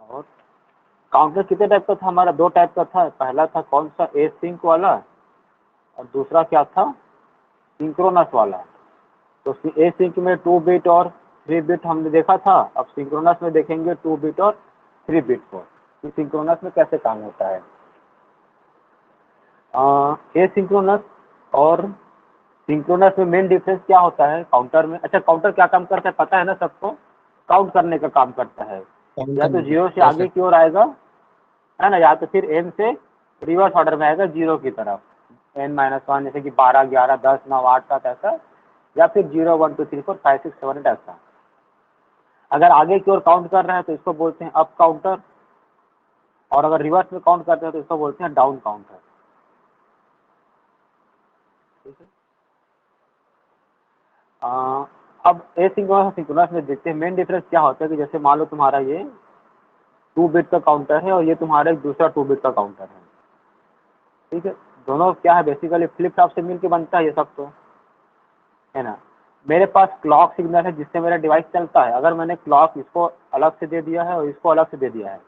और काउंटर कितने टाइप का था हमारा? 2 टाइप का था। पहला था कौन सा? एसिंक वाला, और दूसरा क्या था? सिंक्रोनस वाला। तो एसिंक में 2 बिट और 3 बिट हमने देखा था। अब सिंक्रोनस में देखेंगे 2 बिट और 3 बिट को कि सिंक्रोनस में कैसे काम होता है। एसिंक्रोनस और सिंक्रोनस में मेन डिफरेंस क्या होता है काउंटर में? अच्छा, काउंटर क्या काम करता है पता है ना सबको? काउंट करने का काम करता है। काउंट या तो करने का, 0 से आगे परफेक्ट। की ओर आएगा, है ना, या तो फिर n से रिवर्स ऑर्डर में आएगा 0 की तरफ। n-1 जैसे कि 12, 11, 10, 9, 8, 7 ऐसा, या फिर 0, 1, 2, 3, 4, 5, 6, 7, 8 ऐसा। अगर आगे की ओर काउंट कर रहे हैं तो इसको बोलते हैं अप काउंटर, और अगर रिवर्स में काउंट करते हैं तो इसको बोलते हैं डाउन काउंटर। ठीक है। अब एसिंक्रोनस और सिंक्रोनस में देखते हैं मेन डिफरेंस क्या होता है कि जैसे मान लो तुम्हारा ये 2 बिट का काउंटर है और ये तुम्हारा एक दूसरा 2 बिट का काउंटर है। ठीक है। दोनों क्या है, बेसिकली फ्लिप फ्लॉप से मिलकर बनता है ये सब, तो है ना। मेरे पास क्लॉक सिग्नल है जिससे मेरा डिवाइस चलता है। अगर मैंने क्लॉक इसको अलग से दे दिया है और इसको अलग से दे दिया है,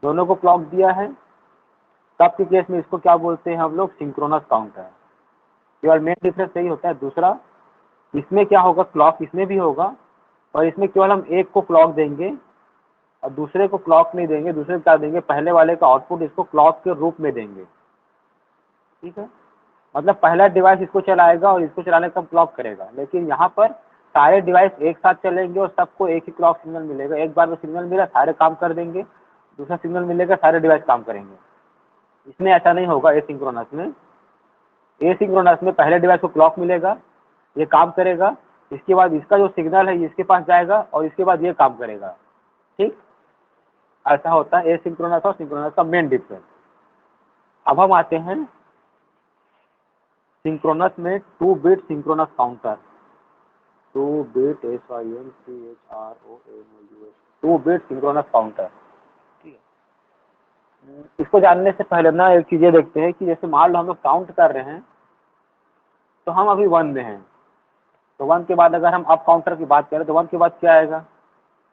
दोनों को क्लॉक दिया है, तब के केस में इसको क्या बोलते हैं हम लोग? Synchronous counter. केवल मेन डिफरेंस यही होता है। दूसरा, इसमें क्या होगा, क्लॉक इसमें भी होगा, और इसमें केवल हम एक को क्लॉक देंगे और दूसरे को क्लॉक नहीं देंगे। दूसरे को क्या देंगे? पहले वाले का आउटपुट इसको क्लॉक के रूप में देंगे। ठीक है। मतलब पहला डिवाइस इसको चलाएगा और इसको चलाने का क्लॉक करेगा, लेकिन यहाँ पर सारे डिवाइस एक साथ चलेंगे और सबको एक ही क्लॉक सिग्नल मिलेगा। एक बार में सिग्नल मिला, सारे काम कर देंगे। दूसरा सिग्नल मिलेगा, सारे डिवाइस काम करेंगे। इसमें ऐसा नहीं होगा एसिंक्रोनस में। एसिंक्रोनस में पहले डिवाइस को क्लॉक मिलेगा, ये काम करेगा, इसके बाद इसका जो सिग्नल है इसके पास जाएगा और इसके बाद ये काम करेगा। ठीक, ऐसा होता है एसिंक्रोनस और सिंक्रोनस का मेन डिफरेंस। अब हम आते हैं सिंक्रोनस में 2 bit synchronous counter. 2 bit SYNCHRONOUS 2 bit synchronous counter. ठीक है। इसको जानने से पहले ना एक चीज ये देखते हैं कि जैसे मान लो हम लोग काउंट कर रहे हैं तो हम अभी 1 में हैं, तो 1 के बाद अगर हम अप काउंटर की बात करें तो 1 के बाद क्या आएगा?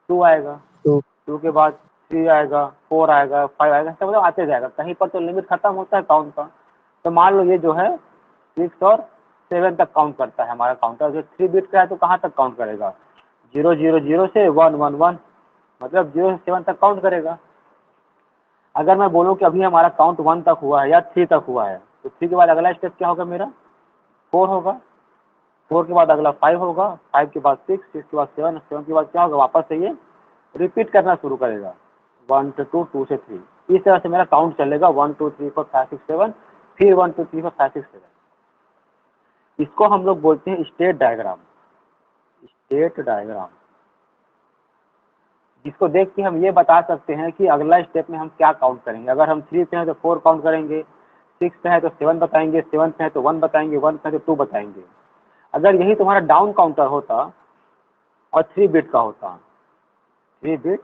2 आएगा, तो 2 के बाद 3 आएगा, 4 आएगा, 5 आएगा, ऐसा मतलब आते जाएगा। कहीं पर तो लिमिट खत्म होता है काउंट का। तो मान लो ये जो है 6 और 7 तक काउंट करता है हमारा काउंटर। जो 3 बिट का है तो कहाँ तक काउंट करेगा? 0 0 0 से 1 1 1, मतलब 0 से 7 तक काउंट करेगा। अगर मैं बोलूँ कि अभी हमारा काउंट 1 तक हुआ है या 3 तक हुआ है, तो 3 के बाद अगला स्टेप क्या होगा मेरा? 4 होगा। 4 के बाद अगला 5 होगा, 5 के बाद 6, 6 के बाद 7, 7 के बाद क्या होगा? वापस से ये रिपीट करना शुरू करेगा, 1 से 2, 2 से 3। इस तरह से मेरा काउंट चलेगा 1 2 3 4 5 6 7, फिर 1 2 3 4 5 6 7। इसको हम लोग बोलते हैं स्टेट डायग्राम। स्टेट डायग्राम, जिसको देख के हम ये बता सकते हैं कि अगला स्टेप में हम क्या काउंट करेंगे। अगर हम 3 पे हैं तो 4 काउंट करेंगे, 6 पे है तो 7 बताएंगे, 7 पे है तो 1 बताएंगे, 1 पे है तो 2 बताएंगे। अगर यही तुम्हारा डाउन काउंटर होता और 3 बिट का होता, 3 बिट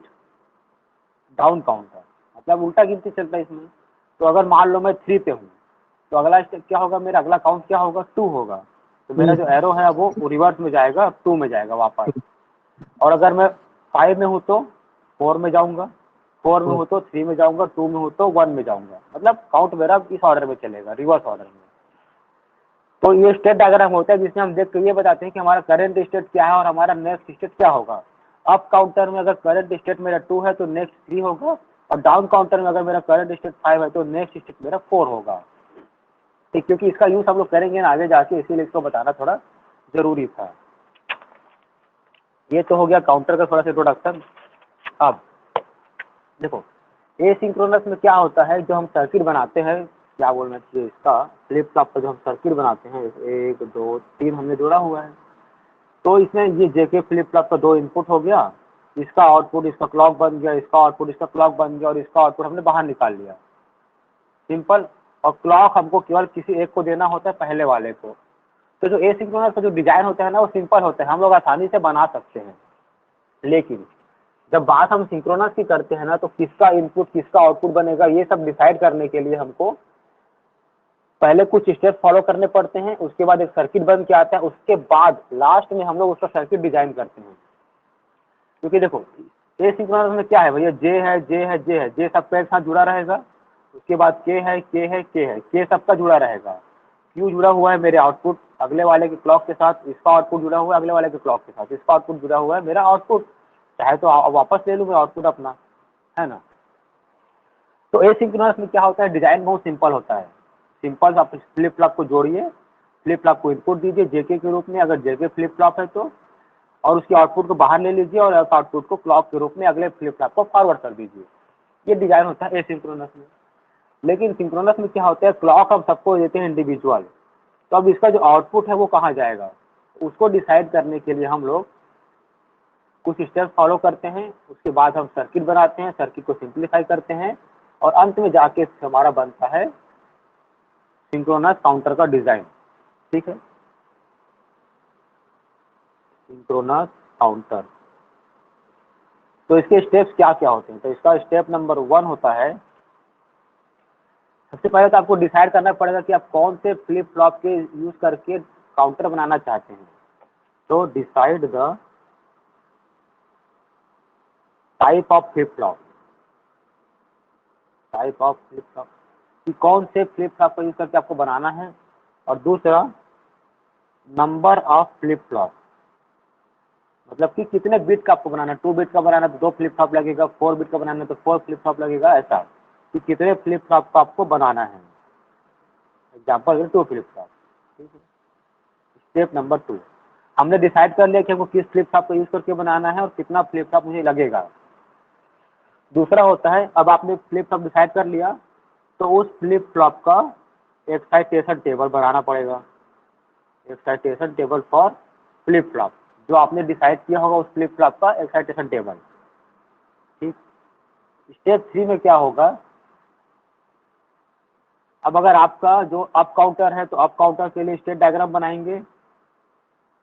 डाउन काउंटर, मतलब उल्टा गिनती चलता है इसमें। तो अगर मान लो मैं 3 पे हूँ तो अगला स्टेप क्या होगा मेरा? अगला काउंट क्या होगा? 2 होगा। तो मेरा 2। जो एरो है वो रिवर्स में जाएगा, 2 में जाएगा वापस। और अगर मैं 5 में हूँ तो 4 में जाऊँगा, 4 में हूँ तो 3 में जाऊँगा, 2 में हूँ तो 1 में जाऊँगा। मतलब काउंट मेरा इस ऑर्डर में चलेगा, रिवर्स ऑर्डर में। तो ये स्टेट डायग्राम होता है जिसमें हम देख के ये बताते हैं कि हमारा करंट स्टेट क्या है और हमारा नेक्स्ट स्टेट क्या होगा। अप काउंटर में अगर करंट स्टेट मेरा 2 है तो नेक्स्ट 3 होगा, और डाउन काउंटर में अगर मेरा करंट स्टेट 5 है तो नेक्स्ट स्टेट मेरा 4 होगा। ठीक, क्योंकि इसका यूज हम लोग करेंगे ना आगे जाके, इसीलिए इसको बताना थोड़ा जरूरी था। ये तो हो गया काउंटर का थोड़ा सा इंट्रोडक्शन। अब देखो एसिंक्रोनस में क्या होता है, जो हम सर्किट बनाते हैं, क्या बोलना चाहिए इसका, फ्लिप फ्लॉप का जो हम सर्किट बनाते हैं, 1 2 3 हमने जोड़ा हुआ है। तो इसमें ये जेके फ्लिप फ्लॉप का 2 इनपुट हो गया, इसका आउटपुट इसका क्लॉक बन गया, इसका आउटपुट इसका क्लॉक बन गया, और इसका आउटपुट हमने बाहर निकाल लिया, सिंपल। और क्लॉक हमको केवल किसी एक को देना होता है, पहले वाले को। तो जो एसिंक्रोनस का जो डिजाइन होता है ना वो सिंपल होता है, हम लोग आसानी से बना सकते हैं। लेकिन जब बात हम सिंक्रोनस की करते हैं ना, तो किसका इनपुट किसका आउटपुट बनेगा ये सब डिसाइड करने के लिए हमको पहले कुछ स्टेप फॉलो करने पड़ते हैं। उसके बाद एक सर्किट बन के आता है, उसके बाद लास्ट में हम लोग उसका सर्किट डिजाइन करते हैं। क्योंकि देखो एसिंक्रोनस में क्या है भैया, जे है, जे है, जे है, जे सबका एक साथ जुड़ा रहेगा, उसके बाद के है, के है, के है, के सबका जुड़ा रहेगा। क्यू जुड़ा हुआ है मेरे आउटपुट अगले वाले के क्लॉक के साथ, इसका आउटपुट जुड़ा हुआ है अगले वाले के क्लॉक के साथ, इसका आउटपुट जुड़ा हुआ है मेरा आउटपुट, चाहे तो वापस ले लूँ मैं आउटपुट अपना, है ना। तो एसिंक्रोनस में क्या होता है, डिजाइन बहुत सिंपल होता है। सिंपल आप फ्लिप फ्लॉप को जोड़िए, फ्लिप फ्लॉप को इनपुट दीजिए जेके के रूप में, अगर जेके फ्लिप फ्लॉप है तो, और उसके आउटपुट को बाहर ले लीजिए और आउटपुट को क्लॉक के रूप में अगले फ्लिप फ्लॉप को फॉरवर्ड कर दीजिए। ये डिजाइन होता है एसिंक्रोनस में। लेकिन सिंक्रोनस में क्या होता है, क्लॉक अब सबको देते हैं इंडिविजुअल, तो अब इसका जो आउटपुट है वो कहाँ जाएगा, उसको डिसाइड करने के लिए हम लोग कुछ स्टेप्स फॉलो करते हैं। उसके बाद हम सर्किट बनाते हैं, सर्किट को सिंप्लीफाई करते हैं, और अंत में जाके हमारा बनता है सिंक्रोनस काउंटर का डिजाइन। ठीक है, सिंक्रोनस काउंटर। तो इसके स्टेप्स क्या क्या होते हैं, तो इसका स्टेप नंबर 1 होता है, सबसे पहले तो आपको डिसाइड करना पड़ेगा कि आप कौन से फ्लिप फ्लॉप के यूज करके काउंटर बनाना चाहते हैं। तो decide the type of flip flop, type of flip flop कि कौन से फ्लिप फ्लॉप का यूज करके आपको बनाना है, और दूसरा नंबर ऑफ फ्लिप फ्लॉप, मतलब कि कितने बिट का आपको बनाना है, 2 बिट का बनाना है तो 2 फ्लिप फ्लॉप लगेगा, 4 बिट का बनाना है तो 4 फ्लिप फ्लॉप लगेगा, ऐसा कि कितने फ्लिप फ्लॉप का आपको बनाना है। Example 2 flip flop. ठीक है, स्टेप नंबर 2, हमने डिसाइड कर लिया कि हमको किस फ्लिप फ्लॉप का यूज करके बनाना है और कितना फ्लिप फ्लॉप मुझे लगेगा। दूसरा होता है, अब आपने फ्लिप फ्लॉप डिसाइड कर लिया तो उस फ्लिप फ्लॉप का एक्साइटेशन टेबल बनाना पड़ेगा, excitation table for flip flop, जो आपने डिसाइड किया होगा उस फ्लिप फ्लॉप का एक्साइटेशन टेबल। ठीक, स्टेप 3 में क्या होगा, अब अगर आपका जो अप काउंटर है तो अप काउंटर के लिए स्टेट डायग्राम बनाएंगे,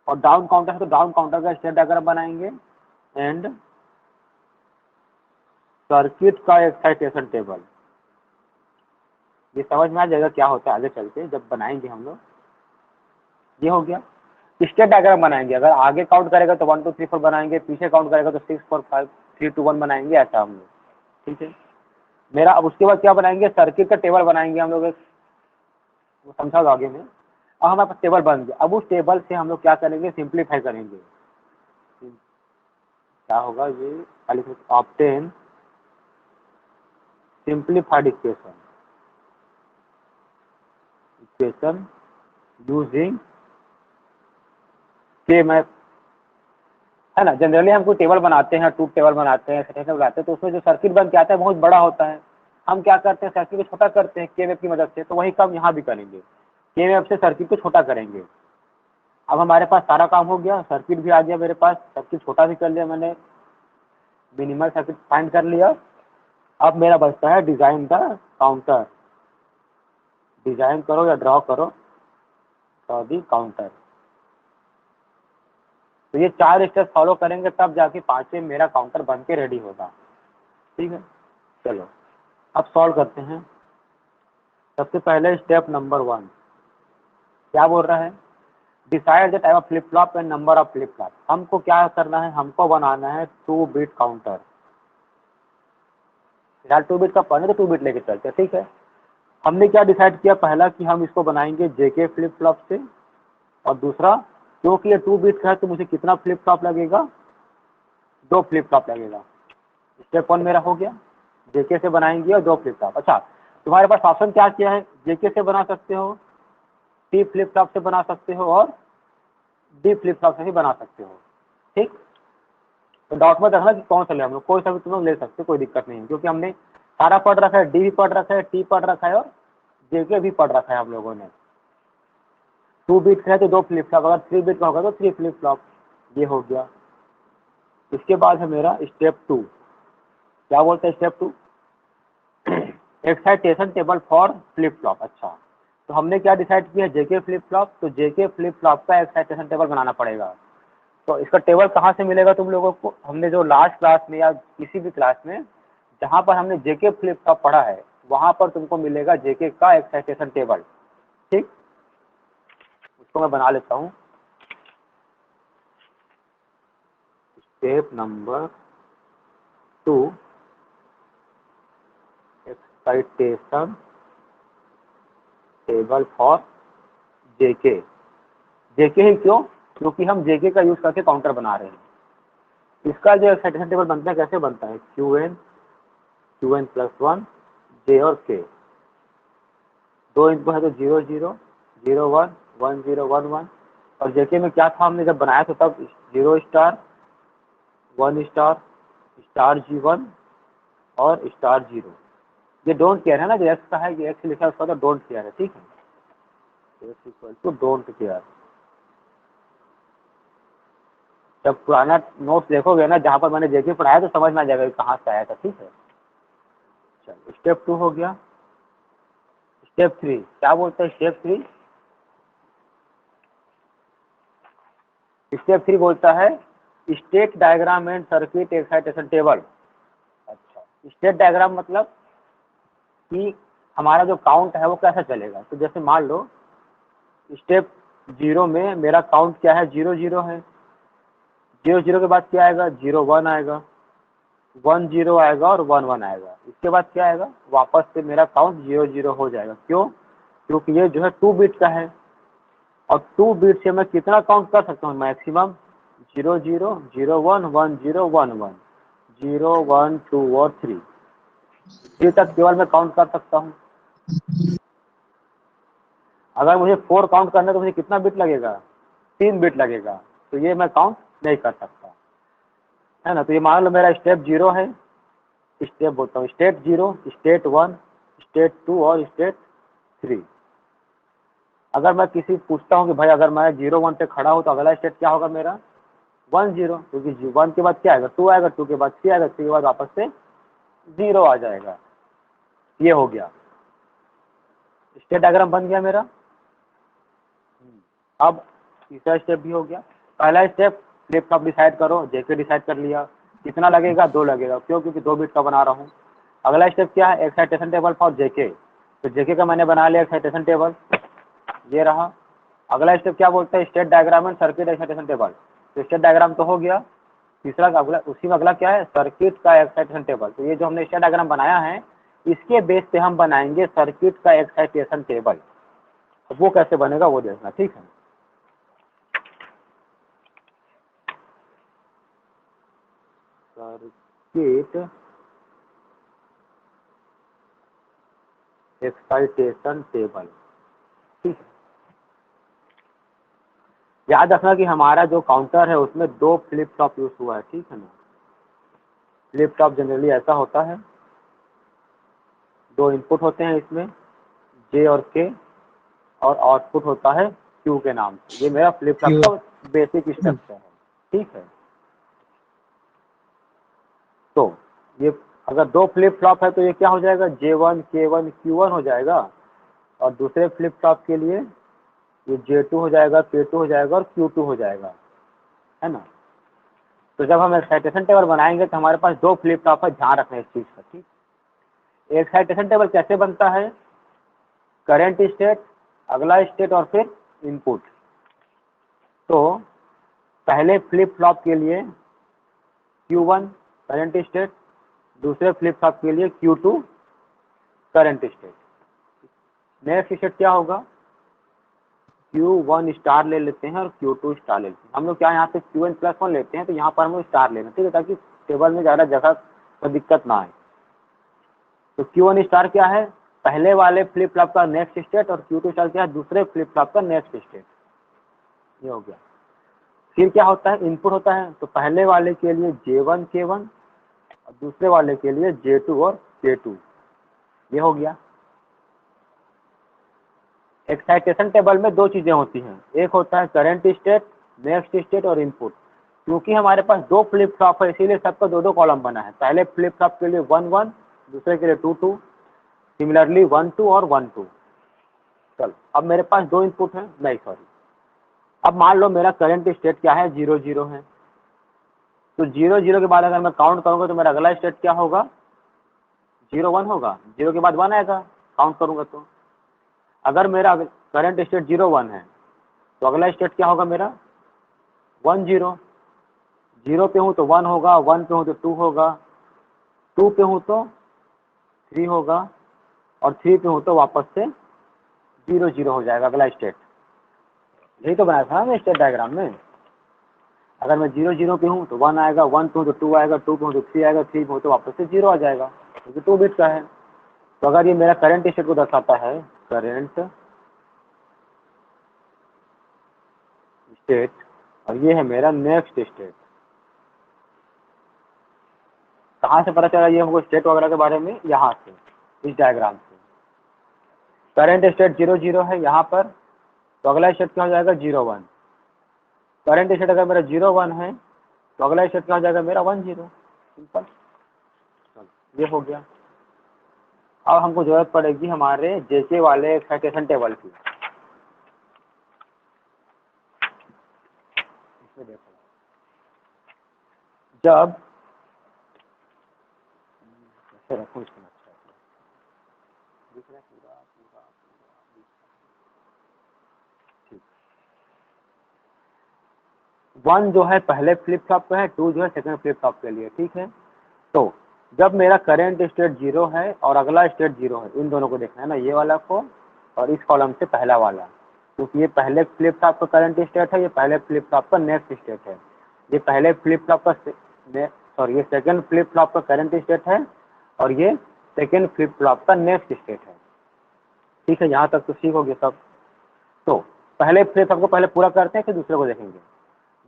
और डाउन काउंटर है तो डाउन काउंटर का स्टेट डायग्राम बनाएंगे, एंड सर्किट का एक्साइटेशन टेबल। ये समझ में आ जाएगा क्या होता है आगे चल के जब बनाएंगे हम लोग। ये हो गया, स्टेट डायग्राम बनाएंगे, अगर आगे काउंट करेगा तो 1 2 3 4 बनाएंगे, पीछे काउंट करेगा तो 6 4 5 3 2 1 बनाएंगे, ऐसा हम लोग। ठीक है मेरा, अब उसके बाद क्या बनाएंगे, सर्किट का टेबल बनाएंगे हम लोग, वो समझाओगे आगे में। अब हमारे पास टेबल बन गया, अब उस टेबल से हम लोग क्या करेंगे, सिंप्लीफाई करेंगे। क्या होगा ये, खाली obtain simplified equation, equation using के मैथ, है ना। जनरली हम कोई टेबल बनाते हैं, ट्रूथ टेबल बनाते हैं, सेटेशन बनाते हैं, तो उसमें जो सर्किट बन के आता है बहुत बड़ा होता है। हम क्या करते हैं, सर्किट को छोटा करते हैं के वेब की मदद से, तो वही काम यहाँ भी करेंगे, के वेब से सर्किट को छोटा करेंगे। अब हमारे पास सारा काम हो गया, सर्किट भी आ गया मेरे पास, सर्किट छोटा भी कर लिया मैंने, मिनिमल सर्किट फाइंड कर लिया। अब मेरा बचता है डिजाइन द काउंटर, डिजाइन करो या ड्रॉ करो फॉर दी काउंटर। तो ये 4 स्टेप फॉलो करेंगे तब जाके 5वें मेरा काउंटर बन के रेडी होगा। ठीक है, चलो अब सॉल्व करते हैं। सबसे पहले स्टेप नंबर 1 क्या बोल रहा है, decide the type of flip flop and number of flip flop. हमको क्या करना है, हमको बनाना है 2 बिट काउंटर। फिलहाल 2 बिट का पढ़ने तो 2 बिट लेके चलते हैं। ठीक है, हमने क्या डिसाइड किया, पहला कि हम इसको बनाएंगे जेके फ्लिप फ्लॉप से, और दूसरा क्योंकि ये 2 बिट का है तो मुझे कितना फ्लिप फ्लॉप लगेगा, 2 फ्लिप फ्लॉप लगेगा। स्टेप 1 मेरा हो गया, जेके से बनाएंगे और 2 फ्लिप फ्लॉप। अच्छा, तुम्हारे पास ऑप्शन क्या क्या है, जेके से बना सकते हो, टी फ्लिप फ्लॉप से बना सकते हो, और डी फ्लिप फ्लॉप से भी बना सकते हो। ठीक, तो डाउट मत रखना कि कौन सा ले, हम लोग कोई सा भी तुम लोग ले सकते हो, कोई दिक्कत नहीं है, क्योंकि हमने सारा पढ़ रखा है, डी भी पढ़ रखा है, टी पढ़ रखा है, और जेके भी पढ़ रखा है हम लोगों ने। 2 बिट है तो 2 फ्लिप फ्लॉप, अगर 3 बिट का होगा तो 3 फ्लिप फ्लॉप। ये हो गया। इसके बाद है मेरा स्टेप 2, क्या बोलते हैं step 2, excitation table for flip flop. अच्छा, तो हमने क्या डिसाइड किया, जेके फ्लिप फ्लॉप, तो जेके फ्लिप फ्लॉप का एक्साइटेशन टेबल बनाना पड़ेगा। तो इसका टेबल कहाँ से मिलेगा तुम लोगों को, हमने जो लास्ट क्लास में या किसी भी क्लास में जहाँ पर हमने जेके फ्लिप फ्लॉप पढ़ा है वहाँ पर तुमको मिलेगा जेके का एक्साइटेशन टेबल। ठीक, उसको मैं बना लेता हूँ। Step number two excitation table for JK. JK ही क्यों? क्योंकि हम जेके का यूज करके काउंटर बना रहे हैं। इसका जो एक्साइटेशन टेबल बनता है कैसे बनता है? क्यू एन प्लस वन जे और के, दो इनपुट है तो 0 0 0 1 1 0 1 1। और जेके में क्या था, हमने जब बनाया था तब 0 स्टार 1 स्टार स्टार G1 और स्टार 0। ये डोंट केयर है ना, जो एक्स का है, ये एक्स लिखा है उसका तो डोंट केयर है, ठीक है, x equal to don't care. जब पुराना नोट्स देखोगे ना जहाँ पर मैंने जेके पढ़ाया तो समझ में आ जाएगा कि कहाँ से आया था, ठीक है। चलो स्टेप 2 हो गया। स्टेप 3 क्या बोलते हैं? स्टेप 3 बोलता है state diagram and circuit excitation table. अच्छा, स्टेट डायग्राम मतलब कि हमारा जो काउंट है वो कैसा चलेगा। तो जैसे मान लो स्टेप 0 में मेरा काउंट क्या है? 0 0 है। 0 0 के बाद क्या आएगा? 0 1 आएगा, 1 0 आएगा और 1 1 आएगा। इसके बाद क्या आएगा? वापस से मेरा काउंट 0 0 हो जाएगा। क्यों? क्योंकि ये जो है 2 बिट का है और 2 बिट से मैं कितना काउंट कर सकता हूँ? मैक्सिमम 0 0 0 1 1 0 1 1 0 1 2 और 3 तक केवल मैं काउंट कर सकता हूँ। अगर मुझे 4 काउंट करना है तो मुझे कितना बिट लगेगा? 3 बिट लगेगा। तो ये मैं काउंट नहीं कर सकता, है ना। तो ये मान लो मेरा स्टेप 0 है, स्टेप बोलता हूँ स्टेट 0, स्टेट 1, स्टेट 2 और स्टेट 3। अगर मैं किसी पूछता हूँ कि भाई अगर मैं 0 1 पे खड़ा हूँ तो अगला स्टेट क्या होगा मेरा? 1 0, क्योंकि 1 के बाद क्या आएगा? 2 आएगा, 2 के बाद 3 आएगा, 3 के बाद वापस से 0 आ जाएगा। ये हो गया, स्टेट डायग्राम बन गया मेरा। अब तीसरा स्टेप भी हो गया। पहला स्टेप फ्लिप फ्लॉप डिसाइड करो, जेके डिसाइड कर लिया, कितना लगेगा? 2 लगेगा। क्यों? क्योंकि 2 बिट का बना रहा हूँ। अगला स्टेप क्या है? एक्साइटेशन टेबल फॉर जेके। तो जेके का मैंने बना लिया एक्साइटेशन टेबल, ये रहा। अगला स्टेप क्या बोलते हैं? State diagram and circuit excitation table. तो स्टेट डायग्राम तो हो गया। तीसरा अगला, उसी में अगला क्या है? सर्किट का एक्साइटेशन टेबल। तो ये जो हमने स्टेट डायग्राम बनाया है इसके बेस पे हम बनाएंगे सर्किट का एक्साइटेशन टेबल। तो वो कैसे बनेगा वो देखना, ठीक है। सर्किट एक्साइटेशन टेबल, ठीक है। याद रखना कि हमारा जो काउंटर है उसमें 2 फ्लिप फ्लॉप यूज हुआ है, ठीक है ना। फ्लिप फ्लॉप जनरली ऐसा होता है, 2 इनपुट होते हैं इसमें, जे और के, और आउटपुट होता है क्यू के नाम से। ये मेरा फ्लिप फ्लॉप का बेसिक स्ट्रक्चर है, ठीक है। तो ये अगर 2 फ्लिप फ्लॉप है तो ये क्या हो जाएगा? J1 K1 Q1 हो जाएगा। और दूसरे फ्लिप फ्लॉप के लिए ये J2 हो जाएगा, K2 हो जाएगा और Q2 हो जाएगा, है ना। तो जब हम एक्साइटेशन टेबल बनाएंगे तो हमारे पास 2 फ्लिप फ्लॉप है, ध्यान रखना इस चीज़ का, ठीक। एक्साइटेशन टेबल कैसे बनता है? करंट स्टेट, अगला स्टेट और फिर इनपुट। तो पहले फ्लिप फ्लॉप के लिए Q1 करंट स्टेट, दूसरे फ्लिप फ्लॉप के लिए Q2 current state. Next state क्या होगा? Q1 स्टार ले लेते हैं और Q2 स्टार ले लेते हैं। हम लोग क्या यहाँ पे Qn+1 लेते हैं तो यहाँ पर हम लोग स्टार लेना, ठीक है, ताकि टेबल में ज़्यादा जगह पर दिक्कत ना आए। तो Q1 स्टार क्या है? पहले वाले फ्लिप फ्लॉप का नेक्स्ट स्टेट, और Q2 स्टार क्या है? दूसरे फ्लिप फ्लॉप का नेक्स्ट स्टेट। ये हो गया। फिर क्या होता है? इनपुट होता है। तो पहले वाले के लिए J1 K1 और दूसरे वाले के लिए J2 और K2। ये हो गया। एक्साइटेशन टेबल में 2 चीज़ें होती हैं, एक होता है करंट स्टेट, नेक्स्ट स्टेट और इनपुट। क्योंकि हमारे पास 2 फ्लिप फ्लॉप है इसीलिए सबका 2 कॉलम बना है। पहले फ्लिप फ्लॉप के लिए 1 1, दूसरे के लिए 2 2, सिमिलरली 1 2 और 1 2। चलो अब मेरे पास 2 इनपुट हैं, नहीं सॉरी, अब मान लो मेरा करंट स्टेट क्या है? 0 0 है। तो 0 0 के बाद अगर मैं काउंट करूँगा तो मेरा अगला स्टेट क्या होगा? 0 1 होगा। 0 के बाद 1 आएगा काउंट करूँगा तो। अगर मेरा करंट स्टेट 0 1 है तो अगला स्टेट क्या होगा मेरा? 1 0। 0 पे हूँ तो 1 होगा, 1 पे हूँ तो 2 होगा, 2 पे हूँ तो 3 होगा, और 3 पे हूँ तो वापस से 0 0 हो जाएगा अगला स्टेट। यही तो बनाया था ना स्टेट डायग्राम में। अगर मैं 0 0 पे हूँ तो 1 आएगा, 1 पे हूँ तो 2 आएगा, 2 पे हूँ तो 3 आएगा, 3 पे हूँ तो वापस से 0 आ जाएगा, क्योंकि 2 बिट का है। तो अगर ये मेरा करंट स्टेट को दर्शाता है, करंट स्टेट, और ये है मेरा नेक्स्ट स्टेट। कहाँ से पता चला ये हमको स्टेट वगैरह के बारे में? यहाँ से, इस डायग्राम से। करंट स्टेट 0 0 है यहाँ पर, तो अगला स्टेट क्या हो जाएगा? 0 1। करंट स्टेट अगर मेरा 0 1 है तो अगला स्टेट क्या हो जाएगा मेरा? 1 0। सिंपल, ये हो गया। अब हमको जरूरत पड़ेगी हमारे जेके वाले एक्साइटेशन टेबल की। इसमें देखो, जब कैसे रखूँ इसको अच्छा से, दिख रहा है पूरा पूरा पूरा, ठीक। 1 जो है पहले फ्लिप फ्लॉप का है, 2 जो है सेकंड फ्लिप फ्लॉप के लिए, ठीक है। तो जब मेरा करंट स्टेट 0 है और अगला स्टेट 0 है, इन दोनों को देखना है ना, ये वाला को और इस कॉलम से पहला वाला, क्योंकि ये पहले फ्लिप फ्लॉप का करंट स्टेट है, ये पहले फ्लिप फ्लॉप का नेक्स्ट स्टेट है। ये पहले फ्लिप फ्लॉप का सॉरी, ये सेकंड फ्लिप फ्लॉप का करंट स्टेट है, और ये सेकंड फ्लिप फ्लॉप का नेक्स्ट स्टेट है। ठीक है, यहाँ तक तो ठीक हो गया सब। तो पहले फ्लिप फ्लॉप को पहले पूरा करते हैं, फिर दूसरे को देखेंगे।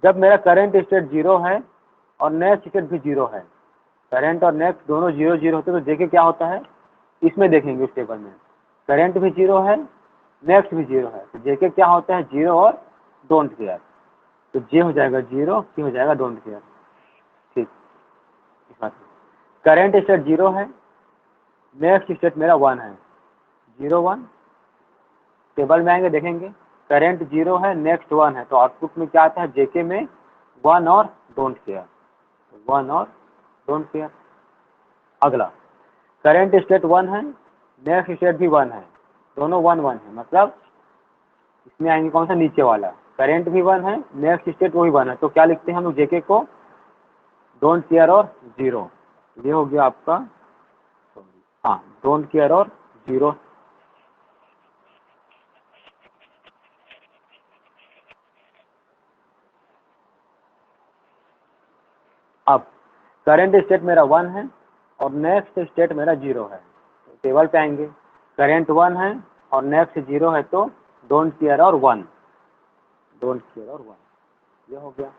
जब मेरा करंट स्टेट 0 है और नेक्स्ट स्टेट भी 0 है, करंट और नेक्स्ट दोनों 0 0 होते हैं, तो देखिए क्या होता है, इसमें देखेंगे उस टेबल में करंट भी 0 है, नेक्स्ट भी 0 है, तो जेके क्या होता है? 0 और डोंट केयर। तो जे हो जाएगा 0, के हो जाएगा डोंट केयर। ठीक, इस बात में करंट स्टेट 0 है, नेक्स्ट स्टेट मेरा 1 है, 0 1। टेबल में आएंगे देखेंगे करंट 0 है, नेक्स्ट 1 है, तो आउटपुट में क्या आता है? जेके में 1 और डोंट केयर, 1 और डोंट केयर। अगला करंट स्टेट 1 है, नेक्स्ट स्टेट भी 1 है, दोनों 1 1 है, मतलब इसमें आएंगे कौन सा? नीचे वाला। करंट भी 1 है, नेक्स्ट स्टेट वो भी 1 है, तो क्या लिखते हैं हम लोग जेके को? डोंट केयर और 0। ये हो गया आपका, हाँ, डोंट केयर और 0। अब करंट स्टेट मेरा 1 है और नेक्स्ट स्टेट मेरा 0 है, तो टेबल पे आएंगे, करंट 1 है और नेक्स्ट 0 है, तो डोंट केयर और 1, डोंट केयर और 1, ये हो गया।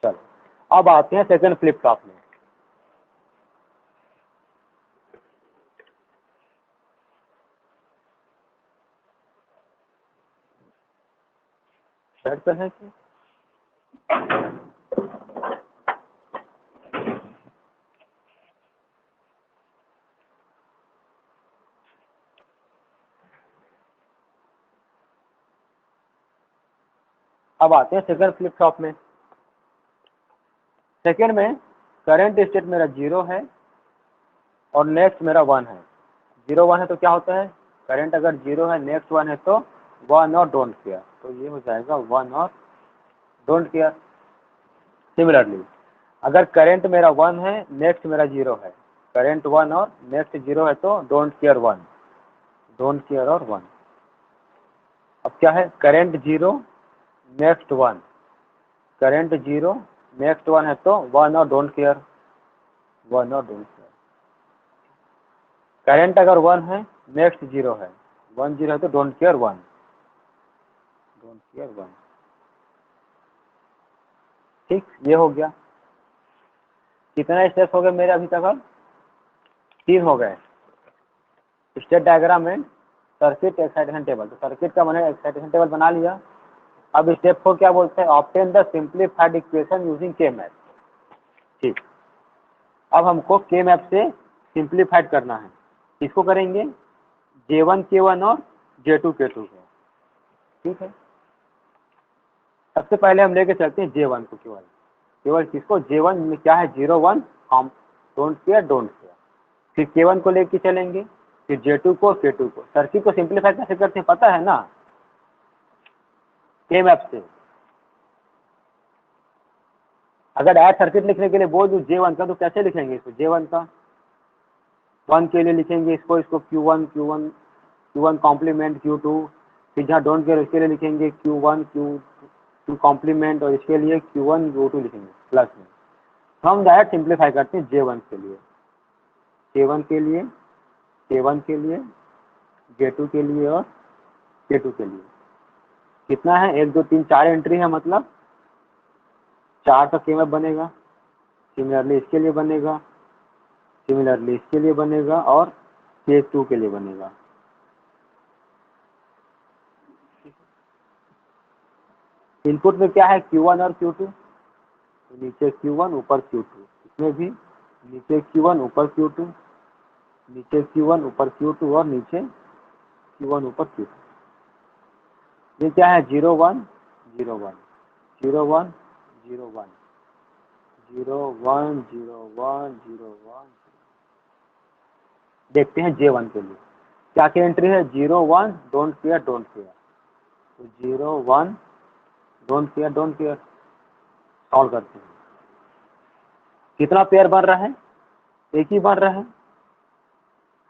चलो अब आते हैं सेकंड फ्लिप फ्लॉप में। बेड पे है कि अब आते हैं सेकंड फ्लिप फ्लॉप में। सेकंड में करंट स्टेट मेरा 0 है और नेक्स्ट मेरा 1 है। 0 1 है तो क्या होता है? करंट अगर 0 है, नेक्स्ट 1 है, तो 1 और डोंट केयर, तो ये हो जाएगा 1 और डोंट केयर। सिमिलरली अगर करंट मेरा 1 है, नेक्स्ट मेरा 0 है, करंट 1 और नेक्स्ट 0 है, तो डोंट केयर 1, डोंट केयर और 1। अब क्या है? करंट 0, नेक्स्ट 1, करंट 0, नेक्स्ट 1 है, तो 1 और डोंट केयर, 1 और डोंट केयर। करंट अगर 1 है, नेक्स्ट 0 है, 1 0 है, तो डोंट केयर 1, डोंट केयर 1। ठीक, ये हो गया। कितना स्टेप्स हो गए मेरे अभी तक? अब 3 हो गए। स्टेट डायग्राम में सर्किट एक्साइटेशन टेबल, तो सर्किट का मैंने एक्साइटेशन टेबल बना लिया। अब स्टेप 4 क्या बोलते हैं? Obtain the simplified equation using के मैप। ठीक, अब हमको के मैप से सिंप्लीफाइड करना है। इसको करेंगे J1 K1 और J2 K2 को। ठीक है, सबसे पहले हम लेके चलते हैं J1 को, केवल केवल किसको? J1 में क्या है? 0 1 हम डोंट केयर, डोंट केयर। फिर K1 को लेके चलेंगे, फिर J2 को, K2 को। सर्किट को सिंप्लीफाई कैसे करते हैं पता है ना? के मैप से। अगर ऐड सर्किट लिखने के लिए बोल दूँ J1 का तो कैसे लिखेंगे इसको? J1 का 1 के लिए लिखेंगे इसको Q1 कॉम्प्लीमेंट Q2, फिर जहाँ डोंट केयर उसके लिए लिखेंगे Q2 कॉम्प्लीमेंट, और इसके लिए Q1 Q2 लिखेंगे प्लस में। तो हम डायरेक्ट सिंप्लीफाई करते हैं J1 के लिए, K1 के लिए, K1 के लिए, J2 के लिए और K2 के लिए। कितना है? 1 2 3 4 एंट्री है, मतलब 4 का केवल बनेगा। सिमिलरली इसके लिए बनेगा, सिमिलरली इसके लिए बनेगा और K2 के लिए बनेगा। इनपुट में क्या है? Q1 और Q2, तो नीचे Q1 ऊपर Q2, इसमें भी नीचे Q1 ऊपर Q2, नीचे Q1 ऊपर Q2 और नीचे Q1 ऊपर Q2। ये क्या है? 0 1 0 1 0 1 0 1 0 1 0 1 0 1। देखते हैं J1 के लिए क्या क्या एंट्री है। 0 1 डोंट केयर, तो 0 1 डोंट केयर सॉल्व करते हैं। कितना पेयर बन रहा है? एक ही बन रहा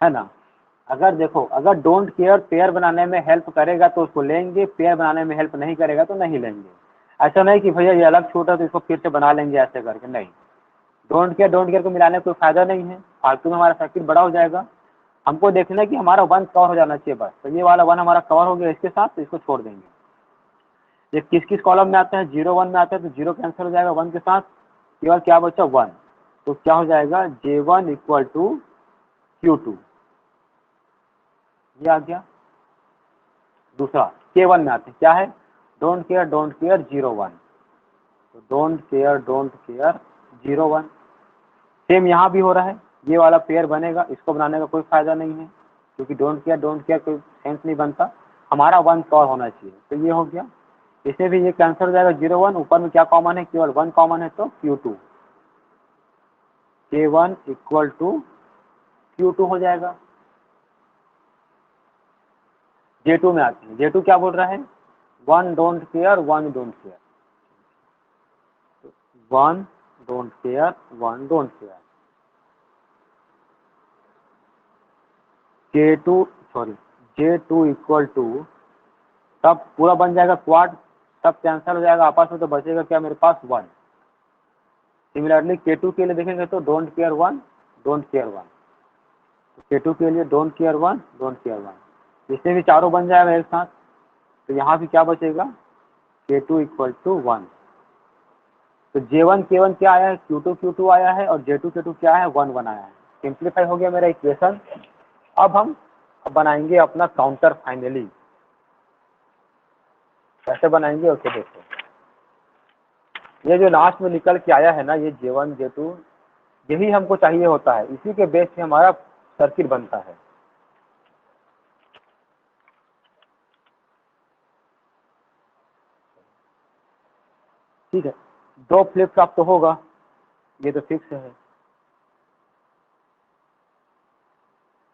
है ना। अगर देखो, अगर डोंट केयर पेयर बनाने में हेल्प करेगा तो उसको लेंगे, पेयर बनाने में हेल्प नहीं करेगा तो नहीं लेंगे। ऐसा नहीं कि भैया ये अलग छूटा तो इसको फिर से बना लेंगे ऐसे करके, नहीं। डोंट केयर को मिलाने का कोई फायदा नहीं है, फालतू में हमारा सर्किट बड़ा हो जाएगा। हमको देखना है कि हमारा 1 कवर हो जाना चाहिए बस। तो ये वाला 1 हमारा कवर हो गया इसके साथ, तो इसको छोड़ देंगे। ये किस किस कॉलम में आता है? 0 1 में आता है, तो 0 कैंसिल हो जाएगा 1 के साथ, केवल क्या बचा? 1। तो क्या हो जाएगा? J1 इक्वल टू Q2, ये आ गया। दूसरा K1 में आते हैं, क्या है? डोंट केयर 0 1, तो डोंट केयर 0 1। सेम यहाँ भी हो रहा है, ये वाला पेयर बनेगा, इसको बनाने का कोई फायदा नहीं है क्योंकि डोंट केयर कोई सेंस नहीं बनता, हमारा 1 कवर होना चाहिए। तो ये हो गया। इससे भी ये कैंसिल हो जाएगा 0 1, ऊपर में क्या कॉमन है? केवल 1 कॉमन है, तो Q2, K1 equal to Q2 हो जाएगा। J2 में आते हैं, J2 क्या बोल रहा है? 1 don't care 1 don't care, 1 don't care 1 don't care. J2 equal to, तब पूरा बन जाएगा क्वाड, तब कैंसिल हो जाएगा आपस में, तो बचेगा क्या मेरे पास? 1। सिमिलरली K2 के लिए देखेंगे तो don't care 1 don't care 1, K2 के लिए डोंट केयर 1 डोंट केयर 1, इससे भी चारों बन जाएगा एक साथ। तो यहाँ भी क्या बचेगा? K2 equal to 1। तो J1 K1 क्या आया है? Q2 Q2 आया है, और J2 K2 क्या है? 1 1 आया है। सिंप्लीफाई हो गया मेरा इक्वेशन। अब हम बनाएंगे अपना काउंटर फाइनली। कैसे बनाएंगे उसको देखो। ये जो लास्ट में निकल के आया है ना, ये J1 J2, यही हमको चाहिए होता है, इसी के बेस पे हमारा सर्किट बनता है। ठीक है, 2 फ्लिप फ्लॉप तो होगा, ये तो फिक्स है।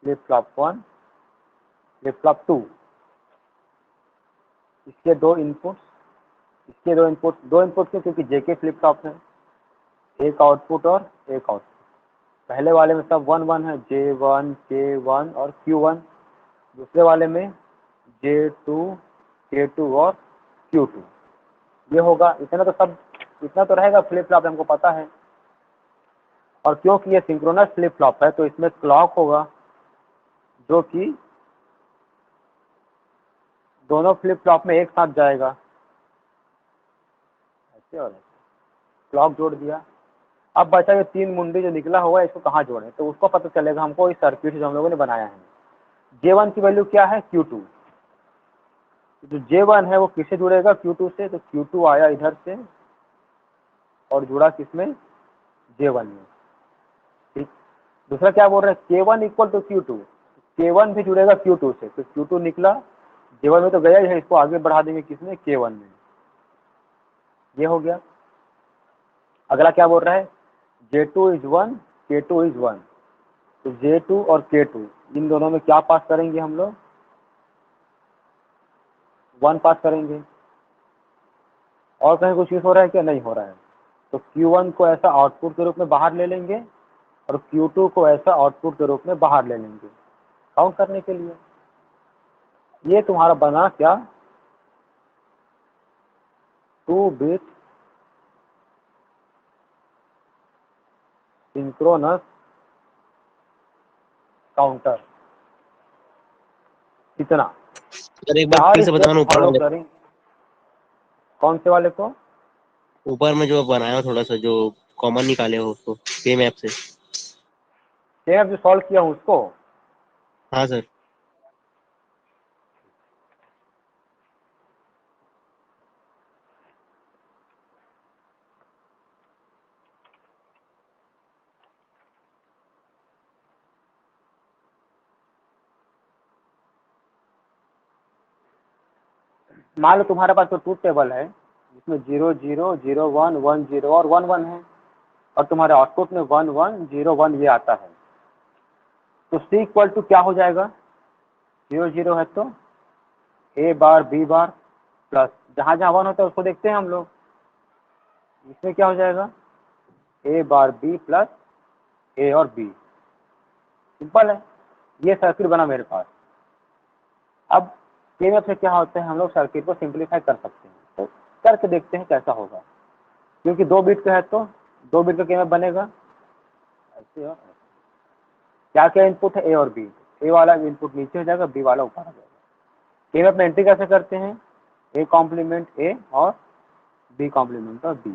फ्लिप फ्लॉप 1, फ्लिप फ्लॉप 2, इसके 2 इनपुट्स, इसके 2 इनपुट के, क्योंकि JK फ्लिप फ्लॉप है, एक आउटपुट और एक आउटपुट। पहले वाले में सब 1 1 है, J1 K1 और Q1। दूसरे वाले में J2 K2 और Q2। ये होगा, इतना तो रहेगा फ्लिप फ्लॉप, हमको पता है। और क्योंकि ये सिंक्रोनस फ्लिप फ्लॉप है तो इसमें क्लॉक होगा, जो कि दोनों फ्लिप फ्लॉप में एक साथ जाएगा, ऐसे और ऐसे। क्लॉक जोड़ दिया। अब बचा ये 3 मुंडी जो निकला हुआ है, इसको कहाँ जोड़े, तो उसको पता चलेगा हमको इस सर्किट जो हम लोगों ने बनाया है। J1 की वैल्यू क्या है? Q2। जो J1 है वो किससे जुड़ेगा? Q2 से, तो Q2 आया इधर से और जुड़ा किसमें? J1 में। ठीक। दूसरा क्या बोल रहे हैं? K1 equal to Q2, K1 भी जुड़ेगा Q2 से, तो Q2 निकला, J1 में तो गया ही है, इसको आगे बढ़ा देंगे किसमें? K1 में। ये हो गया। अगला क्या बोल रहा है? J2 इज 1 K2 इज 1, तो J2 और K2 इन दोनों में क्या पास करेंगे हम लोग? 1 पास करेंगे। और कहीं कुछ यूज हो रहा है क्या? नहीं हो रहा है। तो Q1 को ऐसा आउटपुट के रूप में बाहर ले लेंगे और Q2 को ऐसा आउटपुट के रूप में बाहर ले लेंगे काउंट करने के लिए। ये तुम्हारा बना क्या, 2 बिट सिंक्रोनस काउंटर। इतना सर एक बार 4 फिर से स्टेप बताना ऊपर फॉलो वाले, करें। कौन से वाले को? ऊपर में जो बनाया हो थोड़ा सा जो कॉमन निकाले हो उसको सेम ऐप से। सेम जो सॉल्व किया हूँ उसको। हाँ सर। मान लो तुम्हारे पास तो ट्रूथ टेबल है जिसमें 0 0 0 1 1 0 और 1 1 है और तुम्हारे आउटपुट में 1 1 0 1 ये आता है। तो C इक्वल टू क्या हो जाएगा, 0 0 है तो A bar B bar plus जहाँ जहाँ 1 होता है उसको देखते हैं हम लोग। इसमें क्या हो जाएगा, A bar B plus A और B। सिंपल है, ये सर्किट बना मेरे पास। अब के से क्या होता है, हम लोग सर्किट को सिंप्लीफाई कर सकते हैं, तो करके देखते हैं कैसा होगा। क्योंकि 2 बिट का है तो 2 बिट का के बनेगा ऐसे और ऐसे। क्या क्या इनपुट है, ए और बी। ए वाला इनपुट नीचे हो जाएगा, बी वाला ऊपर आ जाएगा। के में एंट्री कैसे करते हैं, ए कॉम्प्लीमेंट ए और बी कॉम्प्लीमेंट और बी।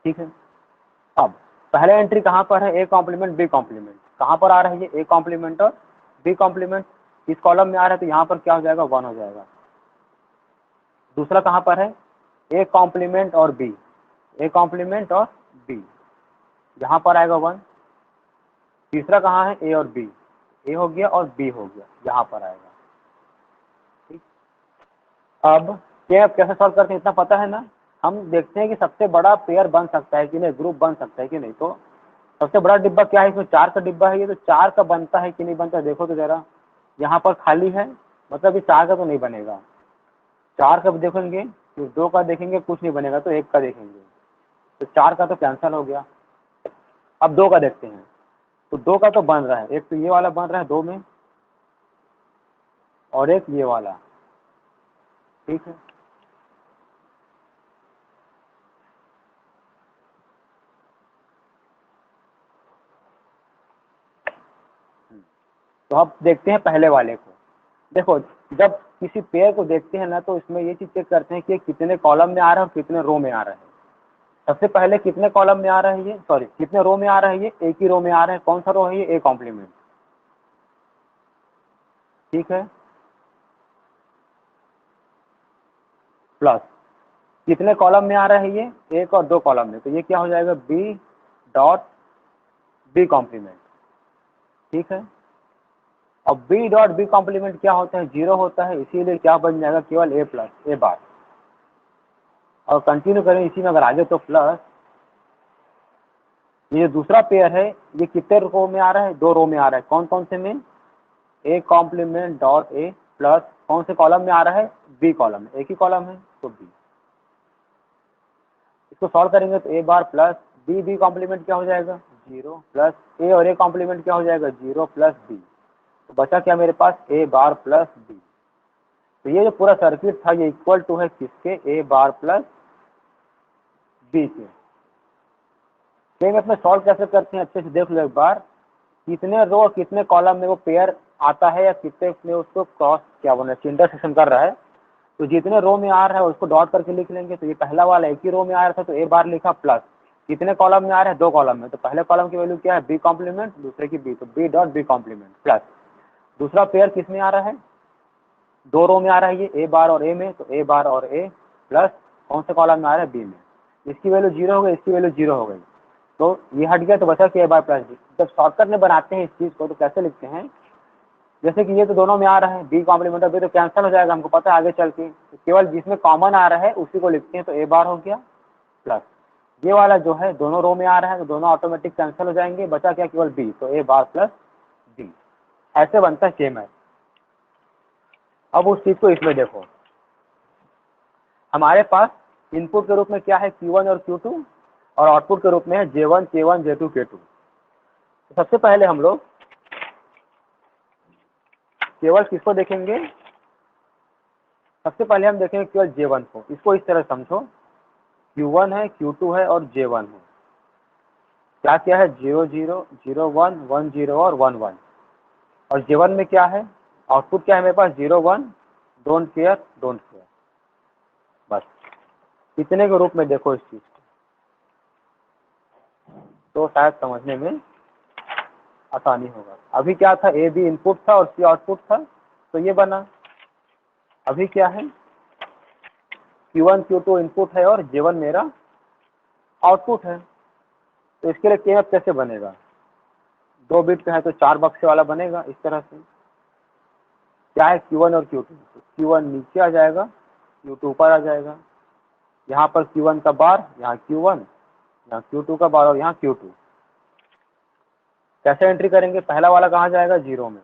ठीक है, अब पहले एंट्री कहाँ पर है, ए कॉम्प्लीमेंट बी कॉम्प्लीमेंट। कहाँ पर आ रहा है ये, ए कॉम्प्लीमेंट और बी कॉम्प्लीमेंट। इस कॉलम में आ रहा है तो यहाँ पर क्या हो जाएगा, 1 हो जाएगा। दूसरा कहाँ पर है, ए कॉम्प्लीमेंट और बी, ए कॉम्प्लीमेंट और बी, यहाँ पर आएगा 1। तीसरा कहाँ है, ए और बी, ए हो गया और बी हो गया, यहाँ पर आएगा। ठीक, अब के कैसे सॉल्व करते हैं इतना पता है ना। हम देखते हैं कि सबसे बड़ा पेयर बन सकता है कि नहीं, ग्रुप बन सकता है कि नहीं। तो सबसे बड़ा डिब्बा क्या है, इसमें 4 का डिब्बा है ये, तो 4 का बनता है कि नहीं बनता, देखो तो जरा। यहाँ पर खाली है, मतलब ये 4 का तो नहीं बनेगा। 4 का देखेंगे, फिर 2 का देखेंगे, कुछ नहीं बनेगा, तो 1 का देखेंगे, तो 4 का तो कैंसिल हो गया। अब 2 का देखते हैं, तो 2 का तो बन रहा है, एक तो ये वाला बन रहा है 2 में और एक ये वाला। ठीक है, तो अब देखते हैं पहले वाले को। देखो, जब किसी पेयर को देखते हैं ना, तो इसमें ये चीज चेक करते हैं कि कितने कॉलम में आ रहा है और कितने रो में आ रहा है। सबसे पहले कितने कॉलम में आ रहा है ये, सॉरी कितने रो में आ रहा है ये, एक ही रो में आ रहा है। कौन सा रो है ये, ए कॉम्प्लीमेंट। ठीक है, प्लस कितने कॉलम में आ रहा है ये, एक और 2 कॉलम में, तो ये क्या हो जाएगा, बी डॉट बी कॉम्प्लीमेंट। ठीक है, अब बी डॉट बी कॉम्प्लीमेंट क्या होता है, 0 होता है, इसीलिए क्या बन जाएगा, केवल ए प्लस ए बार। और कंटिन्यू करें इसी में, अगर आगे तो प्लस ये दूसरा पेयर है, ये कितने रो में आ रहा है, 2 रो में आ रहा है। कौन कौन से में, A complement dot A plus कौन से कॉलम में आ रहा है, बी कॉलम में, एक ही कॉलम है तो बी। इसको सॉल्व करेंगे तो ए बार प्लस बी, बी कॉम्प्लीमेंट क्या हो जाएगा, 0 प्लस ए और ए कॉम्प्लीमेंट क्या हो जाएगा, 0 प्लस बी। तो बचा क्या मेरे पास, ए बार प्लस बी। तो ये जो पूरा सर्किट था ये इक्वल टू है किसके, ए बार प्लस बी के। सेम इसमें सॉल्व कैसे करते हैं, अच्छे से देख लो एक बार। कितने रो और कितने कॉलम में वो पेयर आता है या कितने में उसको क्रॉस क्या बोल रहे हैं, इंटरसेक्शन कर रहा है। तो जितने रो में आ रहा है उसको डॉट करके लिख लेंगे। तो ये पहला वाला एक ही रो में आ रहा था तो ए बार लिखा, प्लस कितने कॉलम में आ रहा है, 2 कॉलम में, तो पहले कॉलम की वैल्यू क्या है, बी कॉम्प्लीमेंट, दूसरे की बी, तो B dot B complement plus दूसरा पेयर किस में आ रहा है, 2 रो में आ रहा है ये, ए बार और ए में, तो ए बार और ए प्लस कौन से कॉलम में आ रहा है, बी में। इसकी वैल्यू 0 हो गई, इसकी वैल्यू 0 हो गई, तो ये हट गया, तो बचा कि ए बार प्लस बी। जब शॉर्टकट में बनाते हैं इस चीज़ को तो कैसे लिखते हैं, जैसे कि ये तो दोनों में आ रहा है, बी कॉम्प्लीमेंट ऑफ बी, तो कैंसिल हो जाएगा, हमको पता है आगे चल के, तो केवल जिसमें कॉमन आ रहा है उसी को लिखते हैं। तो ए बार हो गया प्लस ये वाला जो है दोनों रो में आ रहा है, तो दोनों ऑटोमेटिक कैंसिल हो जाएंगे, बचा क्या, केवल बी, तो ए बार प्लस बी। ऐसे बनता है सेम है। अब उस चीज़ को इसमें देखो, हमारे पास इनपुट के रूप में क्या है, Q1 और Q2, और आउटपुट के रूप में है J1 K1 J2 K2। तो सबसे पहले हम लोग केवल किसको देखेंगे, सबसे पहले हम देखेंगे केवल J1 को। इसको इस तरह समझो, Q1 है, Q2 है और J1 है। क्या क्या है, 0 0 0 1 1 0 और 1 1। और J1 में क्या है, आउटपुट क्या है मेरे पास, 0 1 डोंट केयर डोंट केयर। बस इतने के रूप में देखो इस चीज को, तो शायद समझने में आसानी होगा। अभी क्या था, A B इनपुट था और C आउटपुट था, तो ये बना। अभी क्या है, Q1 Q2 इनपुट है और J1 मेरा आउटपुट है। तो इसके लिए केएफ कैसे बनेगा, 2 बिट का है तो 4 बक्से वाला बनेगा इस तरह से। क्या है, Q1 और Q2, तो Q1 नीचे आ जाएगा, Q2 ऊपर आ जाएगा। यहाँ पर Q1 का बार, यहाँ Q1, यहाँ Q2 का बार और यहाँ Q2। कैसे एंट्री करेंगे, पहला वाला कहाँ जाएगा, 0 में,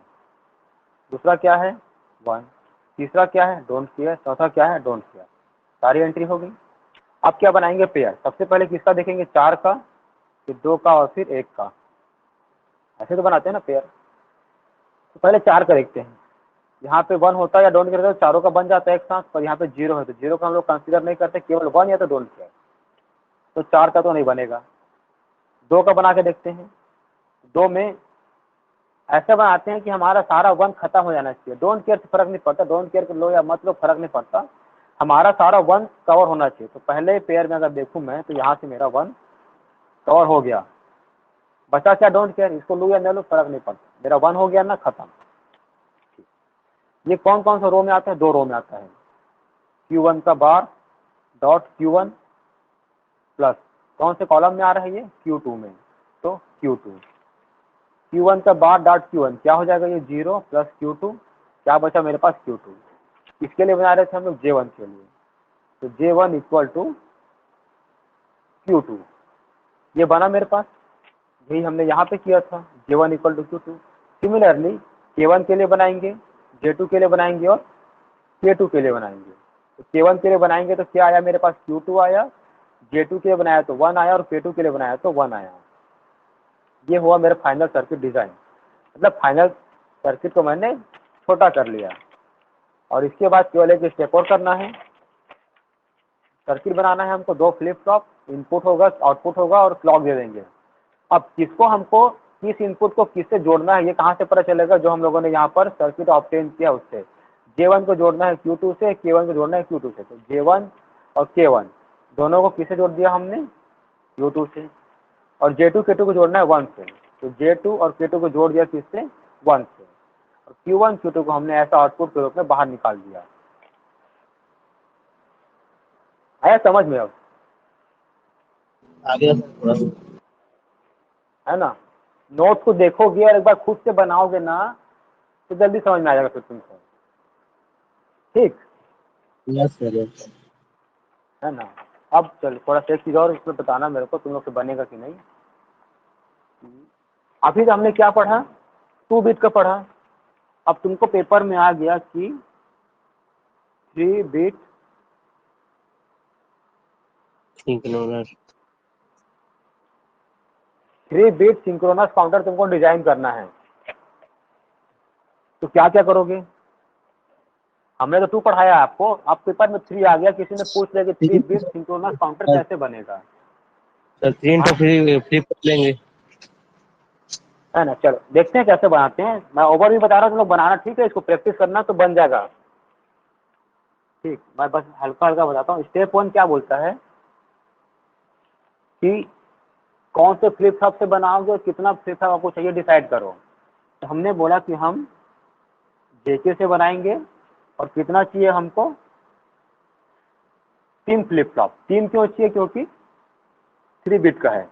दूसरा क्या है 1, तीसरा क्या है डोंट केयर, चौथा क्या है डोंट केयर। सारी एंट्री हो गई। अब क्या बनाएंगे, पेयर। सबसे पहले किसका देखेंगे, 4 का, फिर 2 का और फिर 1 का। ऐसे तो बनाते हैं ना पेयर। तो पहले 4 का देखते हैं। यहाँ पे 1 होता है या डोंट केयर तो चारों का बन जाता है एक साथ, पर यहाँ पे 0 है तो 0 का हम लोग कंसीडर नहीं करते, केवल 1 या तो डोंट केयर। तो 4 का तो नहीं बनेगा। 2 का बना के देखते हैं। 2 में ऐसे बनाते हैं कि हमारा सारा 1 खत्म हो जाना चाहिए। डोंट केयर से फर्क नहीं पड़ता, डोंट केयर को लो या मत लो, फर्क नहीं पड़ता, हमारा सारा 1 कवर होना चाहिए। तो पहले पेयर में अगर देखूं मैं, तो यहाँ से मेरा 1 कवर हो गया। बचा क्या, डोंट केयर, इसको लूँ या न लूँ फर्क नहीं पड़ता, मेरा 1 हो गया ना, खत्म। ये कौन कौन सा रो में आता है, 2 रो में आता है। Q1 का बार डॉट Q1 प्लस कौन से कॉलम में आ रहा है, ये Q2 में, तो Q2। Q1 का बार डॉट Q1 क्या हो जाएगा, ये 0 प्लस Q2, क्या बचा मेरे पास Q2। इसके लिए बना रहे थे हम लोग J1 के लिए, तो J1 इक्वल टू Q2। ये बना मेरे पास, यही हमने यहाँ पे किया था, J1 equal to Q2। Similarly K1 के लिए बनाएंगे, J2 के लिए बनाएंगे और K2 के लिए बनाएंगे। तो K1 के लिए बनाएंगे तो क्या आया मेरे पास, Q2 आया, J2 के लिए बनाया तो 1 आया और K2 के लिए बनाया तो 1 आया। ये हुआ मेरा फाइनल सर्किट डिजाइन। मतलब फाइनल सर्किट को मैंने छोटा कर लिया। और इसके बाद केवल एक स्टेप और करना है, सर्किट बनाना है हमको, 2 फ्लिप फ्लॉप, इनपुट होगा आउटपुट होगा और क्लॉक दे देंगे। अब किसको हमको, किस इनपुट को किससे जोड़ना है, ये कहाँ से पता चलेगा, जो हम लोगों ने यहाँ पर सर्किट ऑब्टेन किया उससे। J1 को जोड़ना है Q2 से, K1 को जोड़ना है Q2 से। तो J1 और K1 दोनों को किससे जोड़ दिया हमने, Q2 से। और J2 K2 को जोड़ना है 1 से, तो J2 और K2 को जोड़ दिया किससे, 1 से। और Q1 Q2 को हमने ऐसा आउटपुट के रूप में बाहर निकाल दिया। आया समझ में अब, आगे थोड़ा सा। है ना। नोट्स को देखोगे और एक बार खुद से बनाओगे ना, तो जल्दी समझ में आ जाएगा फिर तुमको, ठीक यस सर, यस। है ना। अब चल थोड़ा सा एक चीज़ और इसमें बताना मेरे को, तुम लोग से बनेगा कि नहीं। अभी तो हमने क्या पढ़ा, 2 बिट का पढ़ा। अब तुमको पेपर में आ गया कि 3 bit synchronous. 3 bit synchronous counter तुमको डिजाइन करना है। तो क्या क्या करोगे, हमने तो 2 पढ़ाया आपको, अब पेपर में 3 आ गया, किसी ने पूछ लिया कि 3 बिट सिंक्रोनस काउंटर कैसे बनेगा। सर 3 हाँ, तो फ्लिप कर लेंगे। है ना। चलो देखते हैं कैसे बनाते हैं। मैं ओवर भी बता रहा हूँ, तुम लोग बनाना, ठीक है, इसको प्रैक्टिस करना तो बन जाएगा। ठीक, मैं बस हल्का हल्का बताता हूँ। स्टेप 1 क्या बोलता है कि कौन से फ्लिप फ्लॉप से बनाओगे और कितना फ्लिप फ्लॉप आपको चाहिए, डिसाइड करो। तो हमने बोला कि हम जेके से बनाएंगे और कितना चाहिए हमको, 3 फ्लिप फ्लॉप। 3 क्यों चाहिए, क्योंकि 3 बिट का है।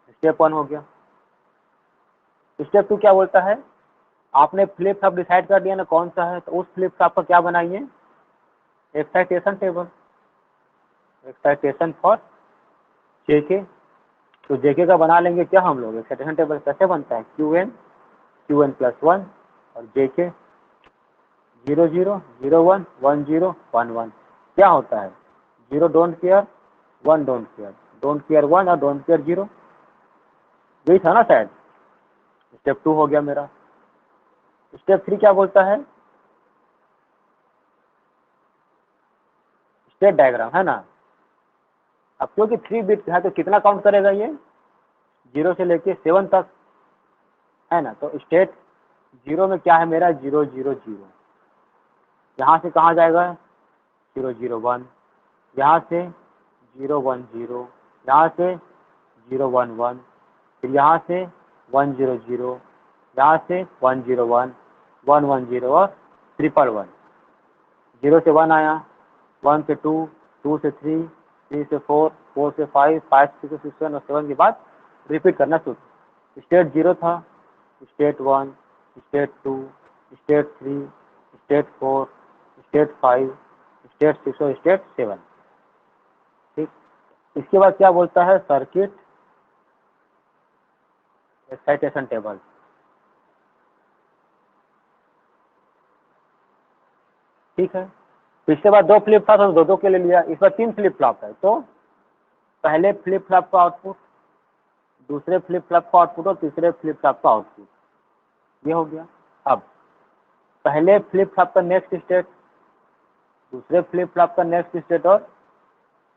स्टेप 1 हो गया। स्टेप 2 क्या बोलता है, आपने फ्लिप फ्लॉप डिसाइड कर दिया ना कौन सा है, तो उस फ्लिप फ्लॉप का क्या बनाइए, एक्साइटेशन टेबल, एक्साइटेशन फॉर जेके। तो जेके का बना लेंगे क्या हम लोग, एक्साइटेशन टेबल कैसे बनता है, क्यू एन प्लस 1 और जेके 0 0 0 1 1 0 1 1। क्या होता है, 0 don't care 1 don't care, don't care 1 और डोंट केयर 0, यही था ना शायद। स्टेप 2 हो गया मेरा। स्टेप 3 क्या बोलता है, स्टेट डायग्राम, है ना। अब क्योंकि 3 बिट है तो कितना काउंट करेगा ये, 0 से लेके 7 तक, है ना। तो स्टेट 0 में क्या है मेरा, 0 0 0, यहाँ से कहाँ जाएगा 0 0 1, यहाँ से 0 1 0, यहाँ से 0 1 1, फिर यहाँ से 1 0 0, यहाँ से 1 0 1 1 1 0 और 1 1 1। 0 से 1 आया, 1 से 2, 2 से 3, 3 से 4, 4 से 5, 5 से 6 7 और 7 के बाद रिपीट करना शुरू। स्टेट 0 था, state 1, state 2, state 3, state 4, state 5, state 6 और स्टेट 7। ठीक, इसके बाद क्या बोलता है, सर्किट एक्साइटेशन टेबल। ठीक है, पिछले बार 2 फ्लिप फ्लॉप था तो 2 के लिए लिया, इस बार 3 फ्लिप फ्लॉप है, तो पहले फ्लिप फ्लॉप का आउटपुट, दूसरे फ्लिप फ्लॉप का आउटपुट और तीसरे फ्लिप फ्लॉप का आउटपुट, ये हो गया। अब पहले फ्लिप फ्लॉप का नेक्स्ट स्टेट, दूसरे फ्लिप फ्लॉप का नेक्स्ट स्टेट और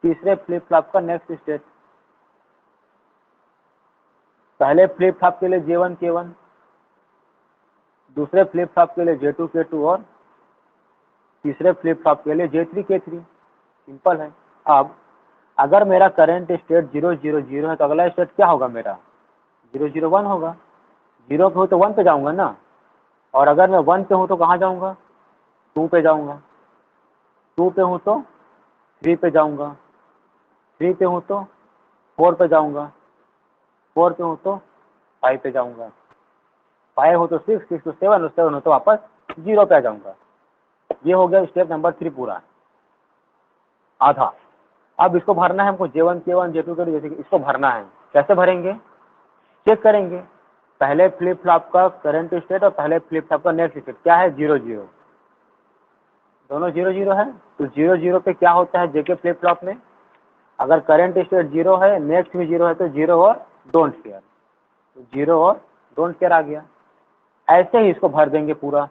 तीसरे फ्लिप फ्लॉप का नेक्स्ट स्टेट। पहले फ्लिप फ्लॉप के लिए J1 K1, दूसरे फ्लिप फ्लॉप के लिए J2 K2 और तीसरे फ्लिप फ्लॉप के लिए J3 K3। सिंपल है। अब अगर मेरा करंट स्टेट 0 0 0 है तो अगला स्टेट क्या होगा मेरा, 0 0 1 होगा। 0 पे हो तो 1 पे जाऊंगा ना, और अगर मैं 1 पे हूँ तो कहाँ जाऊंगा, 2 पे जाऊंगा। 2 पे हूँ तो 3 पे जाऊंगा, 3 पे हूँ तो 4 पे जाऊंगा, 4 पे हूँ तो 5 पे जाऊंगा, 5 हो तो 6, 6 तो 7 और 7 हो तो वापस 0 पे आ जाऊंगा। ये हो गया स्टेप नंबर 3 पूरा, आधा। अब इसको भरना है हमको, J1 K1 J2 K2 जैसे कि इसको भरना है। कैसे भरेंगे, चेक करेंगे पहले फ्लिप फ्लॉप का करंट स्टेट और पहले फ्लिप फ्लॉप का नेक्स्ट स्टेट क्या है, 0 0, दोनों 0 0 है। तो 0 0 पे क्या होता है जेके फ्लिप फ्लॉप में, अगर करंट स्टेट 0 है, नेक्स्ट भी 0 है तो 0 और डोंट केयर, तो 0 और डोंट केयर आ गया। ऐसे ही इसको भर देंगे पूरा।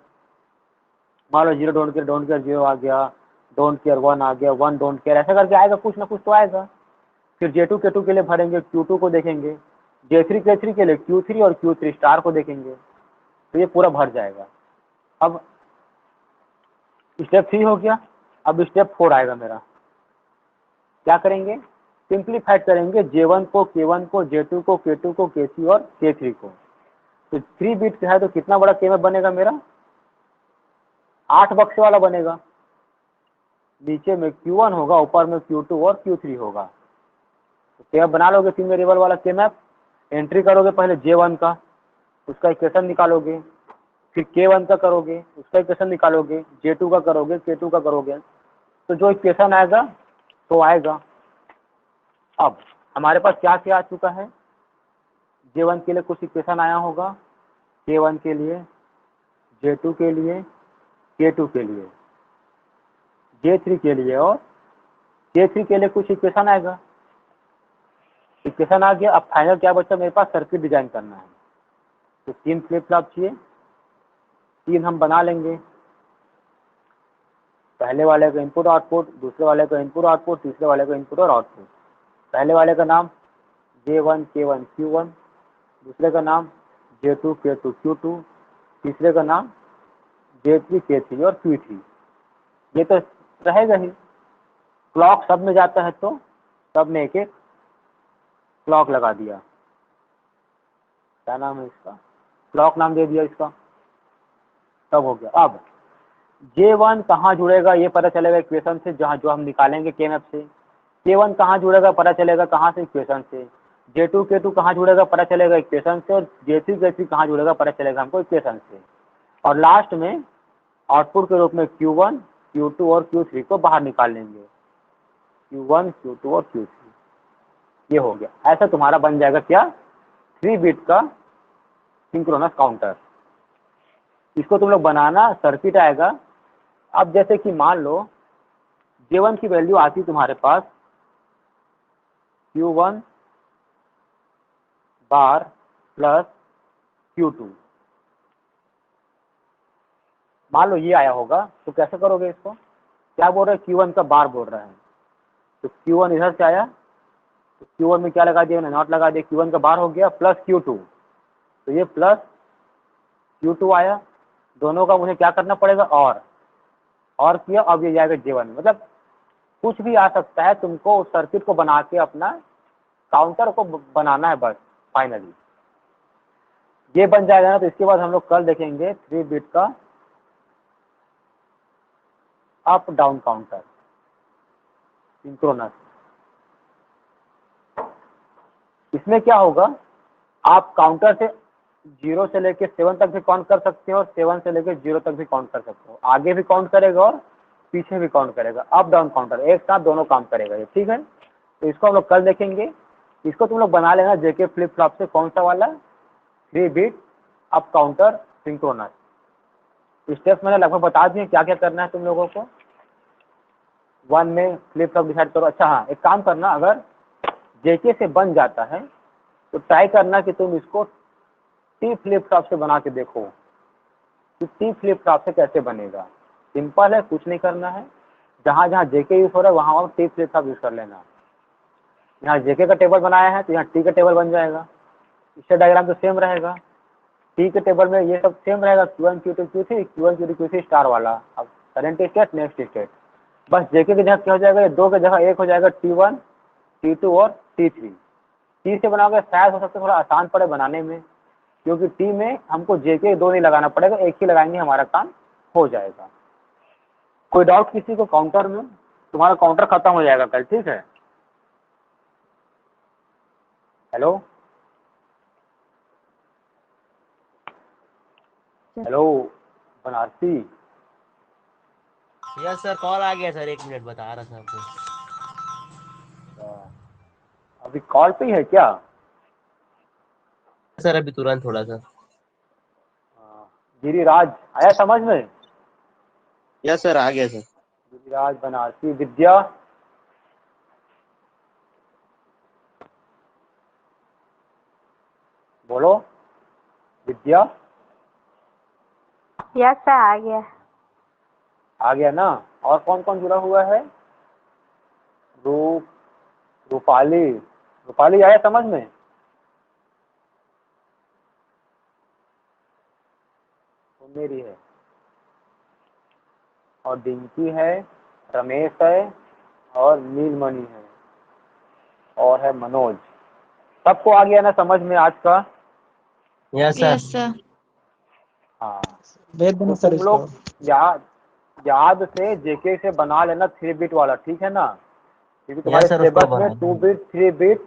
मान लो 0 डोंट केयर 0 आ गया, डोंट केयर 1 आ गया, 1 डोंट केयर, ऐसा करके आएगा, कुछ ना कुछ तो आएगा। फिर J2 K2 के लिए भरेंगे, Q2 को देखेंगे, J3 K3 के लिए Q3 और Q3 स्टार को देखेंगे, तो ये पूरा भर जाएगा। अब स्टेप 3 हो गया। अब स्टेप 4 आएगा मेरा। क्या करेंगे, सिंप्लीफाइड करेंगे J1 को K1 को, J2 को K2 को, K3 और K3 को। तो 3 बिट है तो कितना बड़ा केमएफ बनेगा मेरा, 8 बक्से वाला बनेगा। नीचे में Q1 होगा, ऊपर में Q2 और Q3 होगा। तो केमएफ बना लोगे 3 वेरिएबल वाला केमएफ। एंट्री करोगे पहले J1 का, उसका इक्वेशन निकालोगे, फिर K1 का करोगे, उसका इक्वेशन निकालोगे, J2 का करोगे, K2 का करोगे, तो जो इक्वेशन आएगा तो आएगा। अब हमारे पास क्या क्या आ चुका है, J1 के लिए कुछ इक्वेशन आया होगा, K1 के लिए, J2 के लिए, K2 के लिए, J3 के लिए और K3 के लिए कुछ इक्वेशन आएगा। इक्वेशन आ गया। अब फाइनल क्या बचा मेरे पास, सर्किट डिजाइन करना है। तो 3 फ्लिप फ्लॉप चाहिए, 3 हम बना लेंगे। पहले वाले का इनपुट आउटपुट, दूसरे वाले का इनपुट आउटपुट, तीसरे वाले का इनपुट और आउटपुट। पहले वाले का नाम J1 K1 Q1, दूसरे का नाम J2 K2 Q2, तीसरे का नाम J3 K3 और Q3। ये तो रहेगा ही। क्लॉक सब में जाता है तो सब में एक एक क्लॉक लगा दिया। क्या नाम है इसका, क्लॉक नाम दे दिया इसका, सब हो गया। अब J1 कहाँ जुड़ेगा ये पता चलेगा इक्वेशन से, जहाँ जो हम निकालेंगे केमएफ से। K1 कहाँ जुड़ेगा पता चलेगा कहाँ से, इक्वेशन से। J2 K2 कहाँ जुड़ेगा पता चलेगा इक्वेशन से, और J3 K3 कहाँ जुड़ेगा पता चलेगा हमको इक्वेशन से। और लास्ट में आउटपुट के रूप में Q1 Q2 और Q3 को बाहर निकाल लेंगे, Q1 Q2 और Q3। ये हो गया। ऐसा तुम्हारा बन जाएगा क्या, 3 बिट का सिंक्रोनस काउंटर। इसको तुम लोग बनाना, सर्किट आएगा। अब जैसे कि मान लो J1 की वैल्यू आती तुम्हारे पास Q1 बार प्लस Q2। मान लो ये आया होगा तो कैसे करोगे इसको? क्या बोल रहे हैं? Q1 का बार बोल रहे हैं, तो Q1 इधर से आया तो Q1 में क्या लगा दिया? नॉट लगा दिया, Q1 का बार हो गया प्लस Q2, तो ये प्लस Q2 आया। दोनों का मुझे क्या करना पड़ेगा? और किया, अब ये जाएगा J1। मतलब कुछ भी आ सकता है, तुमको उस सर्किट को बना के अपना काउंटर को बनाना है बस। फाइनली ये बन जाएगा ना, तो इसके बाद हम लोग कल देखेंगे 3 बिट का अप डाउन काउंटर सिंक्रोनस। इसमें क्या होगा, आप काउंटर से 0 से लेके 7 तक भी काउंट कर सकते हो और 7 से लेके 0 तक भी काउंट कर सकते हो। आगे भी काउंट करेगा और पीछे भी काउंट करेगा। अप डाउन काउंटर एक साथ दोनों काम करेगा ये, ठीक है। तो इसको हम लोग कल देखेंगे। इसको तुम लोग बना लेना जेके फ्लिप फ्लॉप से, कौन सा वाला? 3 bit up counter synchronous. Steps मैंने लगभग बता दिए क्या क्या करना है तुम लोगों को। 1 में फ्लिप फ्लॉप डिसाइड करो। अच्छा हाँ, एक काम करना, अगर जेके से बन जाता है तो ट्राई करना कि तुम इसको टी फ्लिप फ्लॉप से बना के देखो कि टी फ्लिप फ्लॉप से कैसे बनेगा। सिंपल है, कुछ नहीं करना है। जहाँ जहाँ जेके यूज हो रहा है वहाँ टी फ्लिप फ्लॉप यूज कर लेना। यहाँ जेके का टेबल बनाया है तो यहाँ टी का टेबल बन जाएगा। इसका डायग्राम तो सेम रहेगा। टी के टेबल में ये सब सेम रहेगा, Q1 Q2 Q3, Q1 Q2 Q3 star वाला। अब करंट स्टेट, नेक्स्ट स्टेट। बस जेके की जगह क्या हो जाएगा? ये 2 की जगह एक हो जाएगा T1 T2 और T3। टी से बनाओगे शायद हो सकता है थोड़ा आसान पड़े बनाने में, क्योंकि टी में हमको जेके 2 नहीं लगाना पड़ेगा, एक ही लगाएंगे, हमारा काम हो जाएगा। कोई डाउट किसी को काउंटर में? तुम्हारा काउंटर खत्म हो जाएगा कल, ठीक है। Hello hello Banarasi. Yes sir, call आ गया सर, 1 मिनट बता रहा था आपको। अभी कॉल पे ही है क्या? सर अभी तुरंत थोड़ा सा। गिरिराज आया समझ में? यस सर, आ गया सर। गिरिराज, बनारसी, विद्या। बोलो विद्या। यस सर, आ गया। आ गया ना? और कौन कौन जुड़ा हुआ है? रूप, रूपाली। रूपाली आया समझ में? तो मेरी है। और डिंकी है, रमेश है, और नीलमणि है, और है मनोज। सबको आ गया ना समझ में आज का? Yes sir. Yes sir. हाँ, भेज तो देना सर तुम इसको। लोग याद से जेके से बना लेना 3 बिट वाला, ठीक है ना। क्योंकि तुम्हारे यस सर, उसको सिलेबस में बना 2 बिट 3 बिट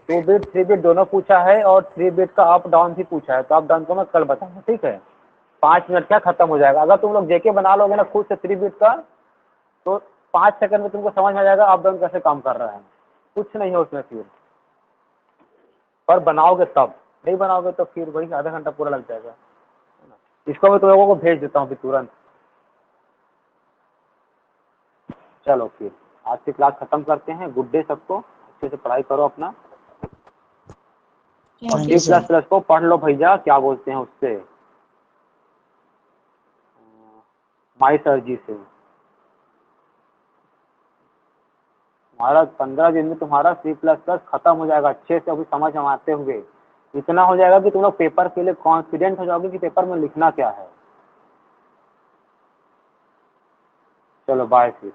2 बिट 3 बिट दोनों पूछा है और 3 बिट का अप डाउन भी पूछा है। तो अप डाउन को मैं कल बताऊंगा, ठीक है। 5 मिनट क्या खत्म हो जाएगा। अगर तुम लोग जेके बना लोगे ना खुद से 3 बिट का, तो 5 सेकंड में तुमको समझ में आ जाएगा अप डाउन कैसे काम कर रहा है। कुछ नहीं है उसमें फिर, पर बनाओगे तब। नहीं बनाओगे तो फिर वही आधा घंटा पूरा लग जाएगा। इसको मैं तुम लोगों को भेज देता हूँ अभी तुरंत। चलो फिर आज की क्लास खत्म करते हैं। गुड डे सबको, अच्छे से पढ़ाई करो अपना। और thank see you plus sir. Plus को पढ़ लो भैया, क्या बोलते हैं उससे, माई सर जी से। तुम्हारा 15 दिन में तुम्हारा सी प्लस प्लस खत्म हो जाएगा अच्छे से, अभी समझ में आते हुए। इतना हो जाएगा कि तुम लोग पेपर के लिए कॉन्फिडेंट हो जाओगे कि पेपर में लिखना क्या है। चलो बाय फिर।